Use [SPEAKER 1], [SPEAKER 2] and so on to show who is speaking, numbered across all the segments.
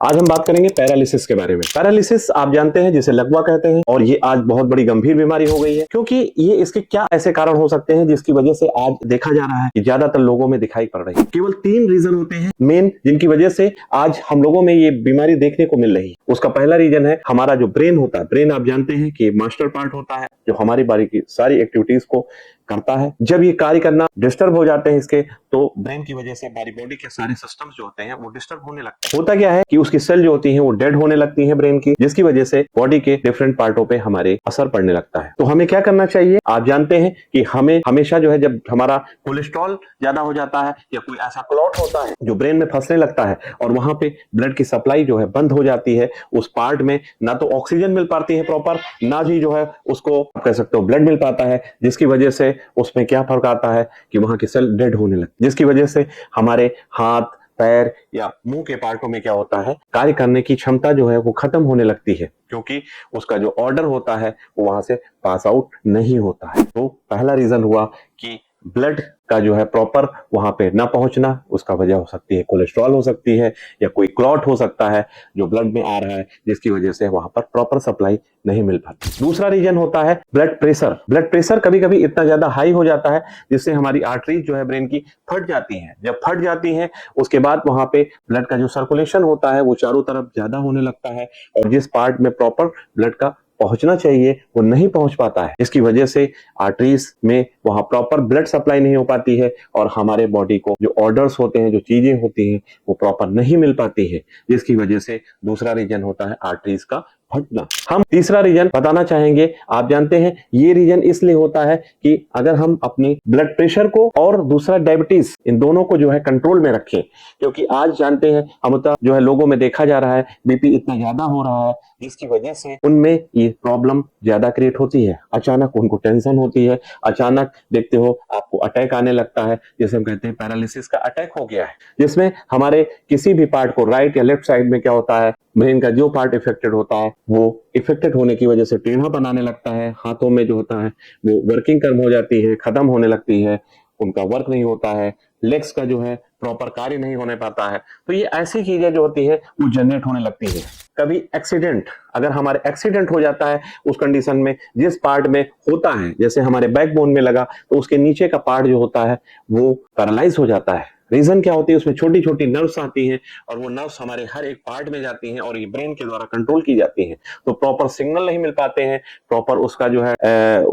[SPEAKER 1] आज हम बात करेंगे पैरालिसिस के बारे में। पैरालिसिस आप जानते हैं जिसे लकवा कहते हैं, और ये आज बहुत बड़ी गंभीर बीमारी हो गई है, क्योंकि ये इसके क्या ऐसे कारण हो सकते हैं जिसकी वजह से आज देखा जा रहा है कि ज्यादातर लोगों में दिखाई पड़ रही है। केवल 3 रीजन होते हैं मेन, जिनकी वजह से आज हम लोगों में ये बीमारी देखने को मिल रही है। उसका पहला रीजन है हमारा जो ब्रेन होता है। ब्रेन आप जानते हैं कि मास्टर पार्ट होता है जो हमारी बॉडी की सारी एक्टिविटीज को करता है। जब ये कार्य करना डिस्टर्ब हो जाते हैं इसके, तो ब्रेन की वजह से हमारी बॉडी के सारे सिस्टम्स जो होते हैं वो डिस्टर्ब होने लगते हैं। होता क्या है कि उसकी सेल जो होती हैं वो डेड होने लगती हैं ब्रेन की, जिसकी वजह से बॉडी के डिफरेंट पार्टों पे हमारे असर पड़ने लगता है। तो हमें क्या करना चाहिए? आप जानते हैं कि हमें हमेशा जो है, जब हमारा कोलेस्ट्रॉल ज्यादा हो जाता है या कोई ऐसा क्लॉट होता है जो ब्रेन में फंसने लगता है और वहां पे ब्लड की सप्लाई जो है बंद हो जाती है, उस पार्ट में ना तो ऑक्सीजन मिल पाती है प्रॉपर, ना ही जो है उसको कह सकते हो ब्लड मिल पाता है, जिसकी वजह से उसमें क्या फर्क आता है कि वहां की सेल डेड होने लगती है, जिसकी वजह से हमारे हाथ, पैर या मुंह के पार्टों में क्या होता है, कार्य करने की क्षमता जो है वो खत्म होने लगती है, क्योंकि उसका जो ऑर्डर होता है वो वहां से पास आउट नहीं होता है। तो पहला रीजन हुआ कि ब्लड का जो है प्रॉपर वहां पे ना पहुंचना। उसका वजह हो सकती है कोलेस्ट्रॉल हो सकती है, या कोई क्लॉट हो सकता है जो ब्लड में आ रहा है, जिसकी वजह से वहां पर प्रॉपर सप्लाई नहीं मिल पाती। दूसरा रीजन होता है ब्लड प्रेशर। ब्लड प्रेशर कभी कभी इतना ज्यादा हाई हो जाता है जिससे हमारी आर्टरीज जो है ब्रेन की फट जाती हैं। जब फट जाती हैं उसके बाद वहां पे ब्लड का जो सर्कुलेशन होता है वो चारों तरफ ज्यादा होने लगता है, और जिस पार्ट में प्रॉपर ब्लड का पहुंचना चाहिए वो नहीं पहुंच पाता है। इसकी वजह से आर्टरीज में वहां प्रॉपर ब्लड सप्लाई नहीं हो पाती है, और हमारे बॉडी को जो ऑर्डर्स होते हैं, जो चीजें होती हैं, वो प्रॉपर नहीं मिल पाती है, जिसकी वजह से दूसरा रीजन होता है आर्टरीज का फटना। हम तीसरा रीजन बताना चाहेंगे। आप जानते हैं ये रीजन इसलिए होता है कि अगर हम अपने ब्लड प्रेशर को और दूसरा डायबिटीज, इन दोनों को जो है कंट्रोल में रखें, क्योंकि आज जानते हैं हम जो है लोगों में देखा जा रहा है बीपी इतना ज्यादा हो रहा है, जिसकी वजह से उनमें ये प्रॉब्लम ज्यादा क्रिएट होती है। अचानक उनको टेंशन होती है, अचानक देखते हो आपको अटैक आने लगता है, जैसे हम कहते हैं पैरालिसिस का अटैक हो गया है, जिसमें हमारे किसी भी पार्ट को, राइट या लेफ्ट साइड में क्या होता है, ब्रेन का जो पार्ट इफेक्टेड होता है वो इफेक्टेड होने की वजह से टेढ़ा बनाने लगता है। हाथों में जो होता है वो वर्किंग कम हो जाती है, खत्म होने लगती है, उनका वर्क नहीं होता है, लेग्स का जो है प्रॉपर कार्य नहीं होने पाता है। तो ये ऐसी चीजें जो होती है वो जनरेट होने लगती है। कभी एक्सीडेंट, अगर हमारे एक्सीडेंट हो जाता है, उस कंडीशन में जिस पार्ट में होता है, जैसे हमारे बैकबोन में लगा, तो उसके नीचे का पार्ट जो होता है वो पैरालाइज हो जाता है। रीजन क्या होती है? उसमें छोटी छोटी नर्व्स आती हैं, और वो नर्व्स हमारे हर एक पार्ट में जाती हैं और ये ब्रेन के द्वारा कंट्रोल की जाती हैं। तो प्रॉपर सिग्नल नहीं मिल पाते हैं, प्रॉपर उसका जो है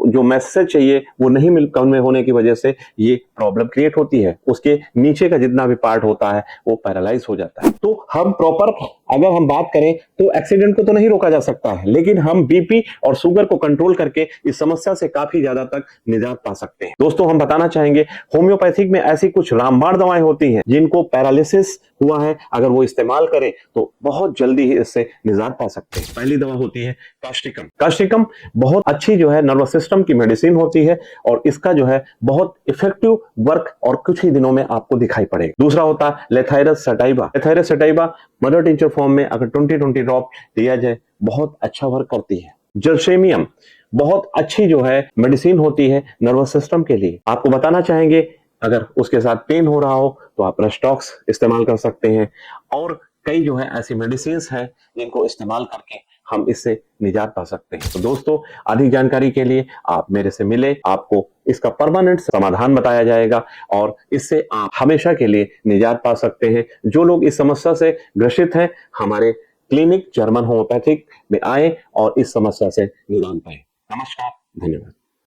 [SPEAKER 1] जो मैसेज चाहिए वो नहीं मिल में होने की वजह से ये प्रॉब्लम क्रिएट होती है। उसके नीचे का जितना भी पार्ट होता है वो पैरालाइज हो जाता है। तो हम प्रॉपर अगर हम बात करें तो एक्सीडेंट को तो नहीं रोका जा सकता है, लेकिन हम बीपी और शुगर को कंट्रोल करके इस समस्या से काफी ज्यादा तक निजात पा सकते हैं। दोस्तों, हम बताना चाहेंगे होम्योपैथिक में ऐसी कुछ रामबाण दवाएं होती हैं जिनको पैरालिसिस हुआ है, अगर वो इस्तेमाल करें तो बहुत जल्दी ही इससे निजात पा सकते हैं। पहली दवा होती है कास्टिकम। कास्टिकम बहुत अच्छी जो है नर्वस सिस्टम की मेडिसिन होती है, और इसका जो है बहुत इफेक्टिव वर्क और कुछ ही दिनों में आपको दिखाई पड़ेगा। दूसरा होता है Lathyrus sativa. Lathyrus sativa mother tincture form में अगर 20-20 ड्रॉप दिया जाए बहुत अच्छा वर्क करती है। जलसेमियम बहुत अच्छी जो है मेडिसिन होती है नर्वस सिस्टम के लिए। आपको बताना चाहेंगे अगर उसके साथ पेन हो रहा हो तो आप रेस्टॉक्स इस्तेमाल कर सकते हैं, और कई जो है ऐसी मेडिसिन हैं जिनको इस्तेमाल करके हम इससे निजात पा सकते हैं। तो दोस्तों, अधिक जानकारी के लिए आप मेरे से मिले, आपको इसका परमानेंट समाधान बताया जाएगा, और इससे आप हमेशा के लिए निजात पा सकते हैं। जो लोग इस समस्या से ग्रसित हैं, हमारे क्लिनिक जर्मन होम्योपैथिक में आए और इस समस्या से निदान पाए। नमस्कार, धन्यवाद।